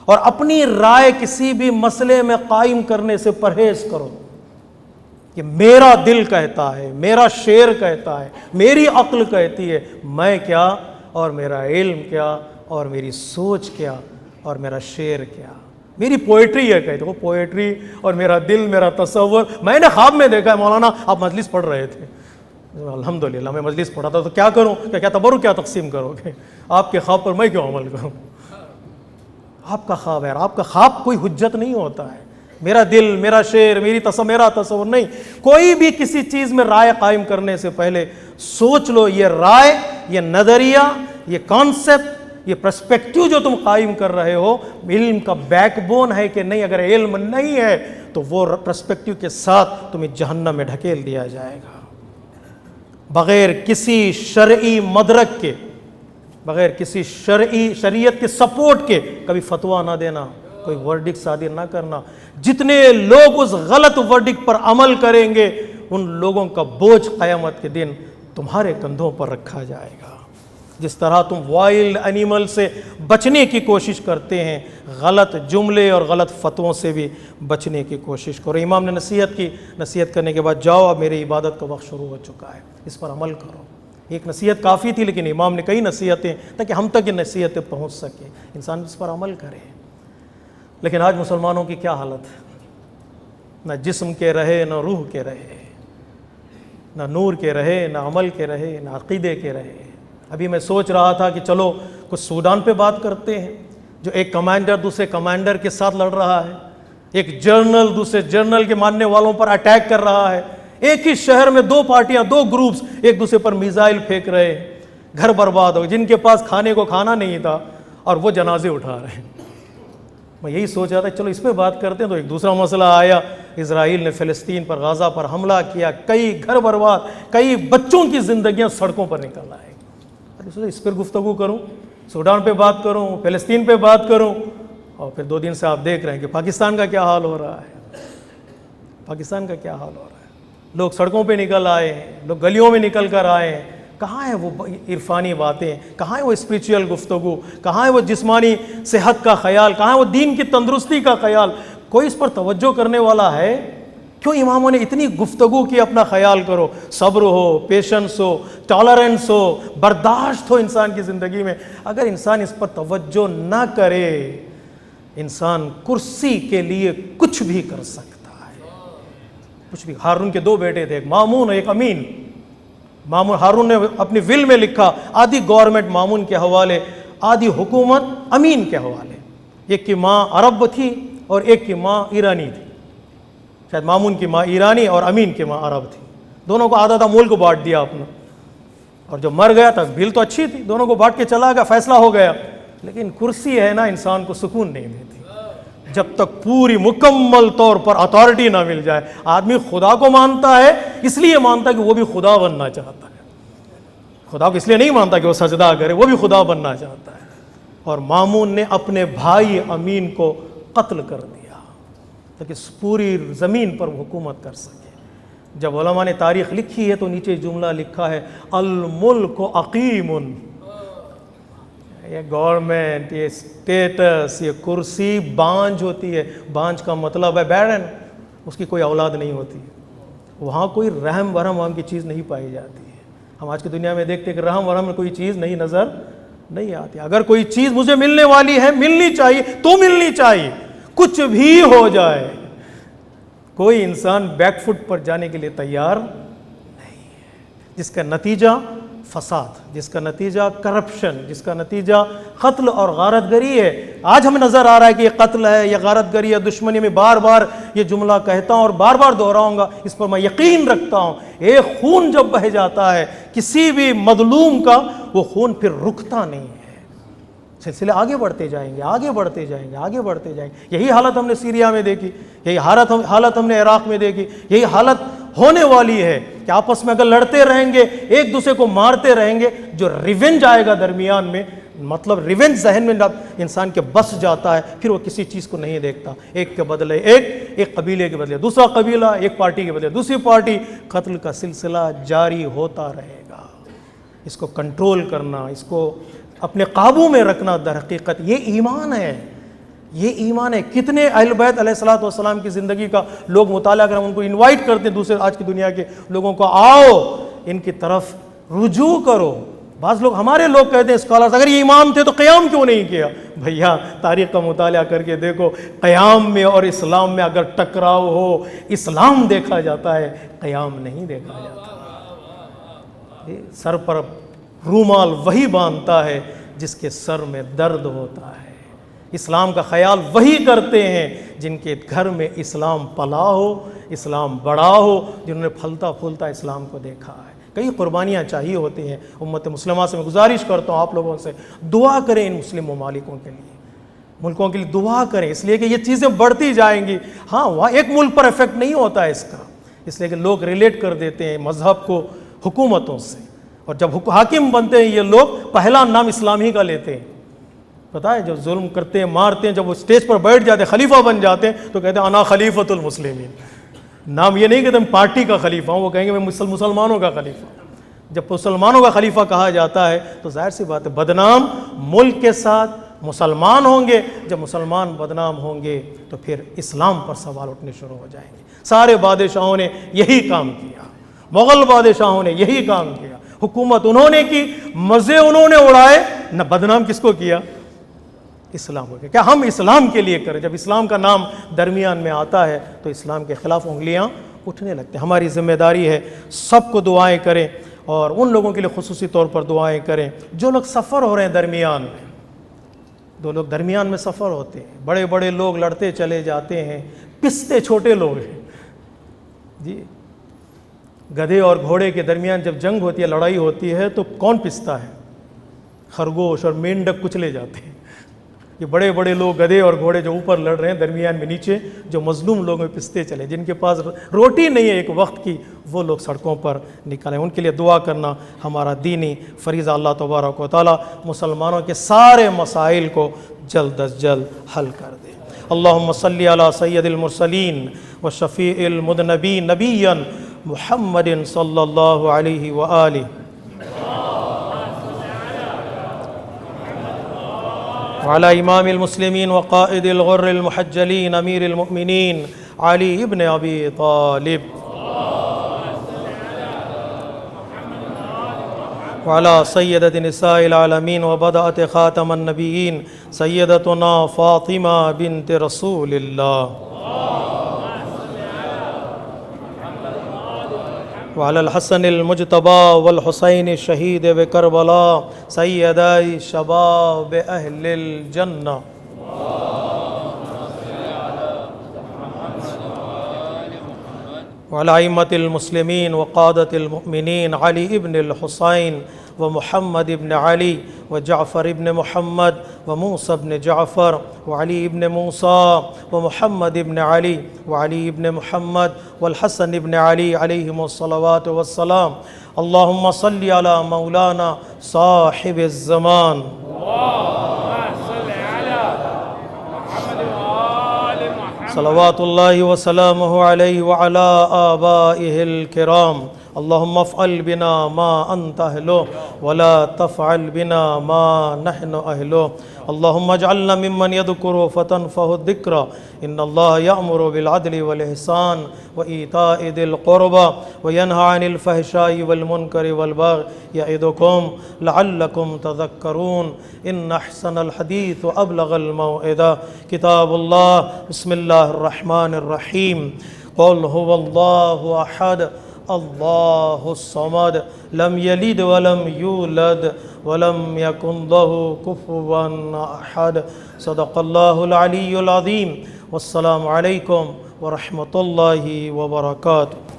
اور اپنی رائے کسی بھی مسئلے میں قائم کرنے سے پرہیز کرو کہ میرا دل کہتا ہے، میرا شعر کہتا ہے، میری عقل کہتی ہے، میں کیا اور میرا علم کیا اور میری سوچ کیا اور میرا شعر کیا، میری پوئٹری ہے کہتے وہ پوئٹری اور میرا دل، میرا تصور۔ میں نے خواب میں دیکھا ہے مولانا آپ مجلس پڑھ رہے تھے، الحمدللہ میں مجلس پڑھا تھا، تو کیا کروں، کیا تبرک کیا تقسیم کرو گے، آپ کے خواب پر میں کیوں عمل کروں؟ آپ کا خواب ہے، آپ کا خواب کوئی حجت نہیں ہوتا ہے۔ میرا دل، میرا شعر، میرا تصور نہیں۔ کوئی بھی کسی چیز میں رائے قائم کرنے سے پہلے سوچ لو یہ رائے، یہ نظریہ، یہ کانسیپٹ، یہ پرسپیکٹیو جو تم قائم کر رہے ہو علم کا بیک بون ہے کہ نہیں۔ اگر علم نہیں ہے تو وہ پرسپیکٹیو کے ساتھ تمہیں جہنم میں ڈھکیل دیا جائے گا۔ بغیر کسی شرعی مدرک کے، بغیر کسی شریعت کے سپورٹ کے کبھی فتویٰ نہ دینا، کوئی ورڈکٹ صادر نہ کرنا۔ جتنے لوگ اس غلط ورڈکٹ پر عمل کریں گے ان لوگوں کا بوجھ قیامت کے دن تمہارے کندھوں پر رکھا جائے گا۔ جس طرح تم وائلڈ اینیمل سے بچنے کی کوشش کرتے ہیں، غلط جملے اور غلط فتووں سے بھی بچنے کی کوشش کرو۔ امام نے نصیحت کی، نصیحت کرنے کے بعد جاؤ اب میری عبادت کا وقت شروع ہو چکا ہے، اس پر عمل کرو۔ ایک نصیحت کافی تھی لیکن امام نے کئی نصیحتیں تاکہ ہم تک یہ نصیحتیں پہنچ سکیں، انسان اس پر عمل کرے۔ لیکن آج مسلمانوں کی کیا حالت ہے، نہ جسم کے رہے نہ روح کے رہے، نہ نور کے رہے نہ عمل کے رہے نہ عقیدے کے رہے۔ ابھی میں سوچ رہا تھا کہ چلو کچھ سوڈان پہ بات کرتے ہیں، جو ایک کمانڈر دوسرے کمانڈر کے ساتھ لڑ رہا ہے، ایک جنرل دوسرے جنرل کے ماننے والوں پر اٹیک کر رہا ہے، ایک ہی شہر میں دو پارٹیاں، دو گروپس ایک دوسرے پر میزائل پھینک رہے ہیں، گھر برباد ہو، جن کے پاس کھانے کو کھانا نہیں تھا اور وہ جنازے اٹھا رہے ہیں۔ میں یہی سوچ رہا تھا چلو اس پہ بات کرتے ہیں، تو ایک دوسرا مسئلہ آیا، اسرائیل نے فلسطین پر، غزہ پر حملہ کیا، کئی گھر برباد، کئی بچوں کی زندگیاں سڑکوں پر نکل آئے۔ اس پر گفتگو کروں، سوڈان پہ بات کروں، فلسطین پہ بات کروں، اور پھر 2 دن سے آپ دیکھ رہے ہیں کہ پاکستان کا کیا حال ہو رہا ہے، پاکستان کا کیا حال ہو رہا ہے۔ لوگ سڑکوں پہ نکل آئے ہیں، لوگ گلیوں میں نکل کر آئے ہیں۔ کہاں ہے وہ عرفانی باتیں، کہاں ہے وہ اسپریچول گفتگو، کہاں ہے وہ جسمانی صحت کا خیال، کہاں ہے وہ دین کی تندرستی کا خیال؟ کوئی اس پر توجہ کرنے والا ہے؟ کیوں اماموں نے اتنی گفتگو کی اپنا خیال کرو، صبر ہو، پیشنس ہو، ٹالرنس ہو، برداشت ہو انسان کی زندگی میں۔ اگر انسان اس پر توجہ نہ کرے، انسان کرسی کے لیے کچھ بھی کر سکتا ہے، کچھ بھی۔ ہارون کے 2 بیٹے تھے، ایک مامون اور ایک امین۔ ہارون نے اپنی ول میں لکھا آدھی گورنمنٹ مامون کے حوالے، آدھی حکومت امین کے حوالے۔ ایک کی ماں عرب تھی اور ایک کی ماں ایرانی تھی، شاید مامون کی ماں ایرانی اور امین کی ماں عرب تھی۔ دونوں کو آدھا ملک کو بانٹ دیا اپنا، اور جو مر گیا تھا بھیل تو اچھی تھی، دونوں کو بانٹ کے چلا گیا، فیصلہ ہو گیا۔ لیکن کرسی ہے نا انسان کو سکون نہیں دیتی جب تک پوری مکمل طور پر اتھارٹی نہ مل جائے۔ آدمی خدا کو مانتا ہے، اس لیے مانتا ہے کہ وہ بھی خدا بننا چاہتا ہے، خدا کو اس لیے نہیں مانتا کہ وہ سجدہ کرے، وہ بھی خدا بننا چاہتا ہے۔ اور مامون نے اپنے بھائی امین کو قتل کر دیا تاکہ پوری زمین پر وہ حکومت کر سکے۔ جب علماء نے تاریخ لکھی ہے تو نیچے جملہ لکھا ہے الملک عقیم، یہ گورنمنٹ، یہ اسٹیٹس، یہ کرسی بانجھ ہوتی ہے۔ بانجھ کا مطلب ہے بیرن، اس کی کوئی اولاد نہیں ہوتی، وہاں کوئی رحم ورحم وہاں کی چیز نہیں پائی جاتی ہے۔ ہم آج کی دنیا میں دیکھتے ہیں کہ رحم ورحم میں کوئی چیز نہیں نظر نہیں آتی۔ اگر کوئی چیز مجھے ملنے والی ہے، ملنی چاہیے تو ملنی چاہیے، کچھ بھی ہو جائے۔ کوئی انسان بیک فٹ پر جانے کے لیے تیار نہیں ہے، جس کا نتیجہ فساد، جس کا نتیجہ کرپشن، جس کا نتیجہ قتل اور غارت گری ہے۔ آج ہمیں نظر آ رہا ہے کہ یہ قتل ہے، یہ غارت گری ہے، دشمنی۔ میں بار بار یہ جملہ کہتا ہوں اور بار بار دہراؤں گا، اس پر میں یقین رکھتا ہوں، ایک خون جب بہہ جاتا ہے کسی بھی مظلوم کا، وہ خون پھر رکتا نہیں ہے، سلسلے آگے بڑھتے جائیں گے، آگے بڑھتے جائیں گے، آگے بڑھتے جائیں گے۔ یہی حالت ہم نے سیریا میں دیکھی، یہی حالت ہم نے عراق میں دیکھی، یہی حالت ہونے والی ہے کہ آپس میں اگر لڑتے رہیں گے، ایک دوسرے کو مارتے رہیں گے، جو ریونج آئے گا درمیان میں، مطلب ریونج ذہن میں جب انسان کے بس جاتا ہے، پھر وہ کسی چیز کو نہیں دیکھتا، ایک کے بدلے ایک قبیلے کے بدلے دوسرا قبیلہ، ایک پارٹی کے بدلے دوسری پارٹی، قتل کا سلسلہ جاری ہوتا رہے گا۔ اس کو کنٹرول کرنا، اس کو اپنے قابو میں رکھنا، در حقیقت یہ ایمان ہے، یہ ایمان ہے۔ کتنے اہل بیت علیہ الصلوۃ والسلام کی زندگی کا لوگ مطالعہ کریں، ان کو انوائٹ کرتے ہیں دوسرے آج کی دنیا کے لوگوں کو، آؤ ان کی طرف رجوع کرو۔ بعض لوگ، ہمارے لوگ کہتے ہیں اسکالرز، اگر یہ امام تھے تو قیام کیوں نہیں کیا؟ بھیا تاریخ کا مطالعہ کر کے دیکھو، قیام میں اور اسلام میں اگر ٹکراؤ ہو، اسلام دیکھا جاتا ہے، قیام نہیں دیکھا جاتا۔ سر پر رومال وہی باندھتا ہے جس کے سر میں درد ہوتا ہے۔ اسلام کا خیال وہی کرتے ہیں جن کے گھر میں اسلام پلا ہو، اسلام بڑا ہو، جنہوں نے پھلتا پھولتا اسلام کو دیکھا ہے۔ کئی قربانیاں چاہیے ہوتی ہیں۔ امت مسلمہ سے میں گزارش کرتا ہوں آپ لوگوں سے، دعا کریں ان مسلم ممالکوں کے لیے، ملکوں کے لیے دعا کریں، اس لیے کہ یہ چیزیں بڑھتی جائیں گی۔ ہاں وہاں ایک ملک پر افیکٹ نہیں ہوتا ہے اس کا، اس لیے کہ لوگ ریلیٹ کر دیتے ہیں مذہب کو حکومتوں سے، اور جب حاکم بنتے ہیں یہ لوگ پہلا نام اسلام ہی کا لیتے ہیں۔ پتہ ہے جب ظلم کرتے ہیں، مارتے ہیں، جب وہ اسٹیج پر بیٹھ جاتے ہیں، خلیفہ بن جاتے ہیں، تو کہتے ہیں انا خلیفۃ المسلمین۔ نام یہ نہیں کہ تم پارٹی کا خلیفہ ہوں، وہ کہیں گے میں مسلمانوں کا خلیفہ ہوں۔ جب مسلمانوں کا خلیفہ کہا جاتا ہے تو ظاہر سی بات ہے بدنام ملک کے ساتھ مسلمان ہوں گے۔ جب مسلمان بدنام ہوں گے تو پھر اسلام پر سوال اٹھنے شروع ہو جائیں گے۔ سارے بادشاہوں نے یہی کام کیا، مغل بادشاہوں نے یہی کام کیا، حکومت انہوں نے کی، مزے انہوں نے اڑائے، نہ بدنام کس کو کیا؟ اسلام کو کیا۔ کیا ہم اسلام کے لیے کریں؟ جب اسلام کا نام درمیان میں آتا ہے تو اسلام کے خلاف انگلیاں اٹھنے لگتے ہیں۔ ہماری ذمہ داری ہے سب کو دعائیں کریں، اور ان لوگوں کے لیے خصوصی طور پر دعائیں کریں جو لوگ سفر ہو رہے ہیں درمیان میں۔ دو لوگ درمیان میں سفر ہوتے ہیں، بڑے بڑے لوگ لڑتے چلے جاتے ہیں، پستے چھوٹے لوگ ہیں جی۔ گدھے اور گھوڑے کے درمیان جب جنگ ہوتی ہے، لڑائی ہوتی ہے، تو کون پستا ہے؟ خرگوش اور مینڈک کچلے جاتے ہیں۔ یہ بڑے بڑے لوگ گدھے اور گھوڑے جو اوپر لڑ رہے ہیں، درمیان میں نیچے جو مظلوم لوگ ہیں پستے چلے، جن کے پاس روٹی نہیں ہے ایک وقت کی، وہ لوگ سڑکوں پر نکلے۔ ان کے لیے دعا کرنا ہمارا دینی فریضہ۔ اللہ تبارک و تعالیٰ مسلمانوں کے سارے مسائل کو جلد از جلد حل کر دے۔ اللہم صلی علی سید المرسلین و شفیع المذنبین نبیا محمد صلی اللہ علیہ وآلہ وعلى امام المسلمين وقائد الغر المحجلين امير المؤمنين علي بن ابي طالب وعلى سيدة نساء العالمين وبدأت خاتم النبيين سيدتنا فاطمة بنت رسول الله وعلى الحسن المجتبى والحسين الشهيد بكربلاء سيداي شباب أهل الجنة وعلى أئمة المسلمين وقادة المؤمنين علي بن الحسين ومحمد بن علي وجعفر بن محمد وموسى بن جعفر وعلي بن موسى ومحمد بن علي وعلي بن محمد والحسن بن علي عليهم الصلوات والسلام اللهم صل على مولانا صاحب الزمان صلوات الله وسلامه عليه وعلى آبائه الكرام اللهم افعل بنا ما أنت أهله ولا تفعل بنا ما نحن أهله اللهم اجعلنا ممن يذكر فتنفه الذكرى إن الله يأمر بالعدل والإحسان وإيتاء ذي القربى وينهى عن الفحشاء والمنكر والبغي يعظكم لعلكم تذكرون إن أحسن الحديث وأبلغ الموعظة كتاب الله بسم الله الرحمن الرحيم قل هو الله أحد اللہ الصمد لم یلد ولم یولد ولم یکن لہ کفوا احد۔ صدق اللہ العلی العظیم۔ والسلام علیکم ورحمۃ اللہ وبرکاتہ۔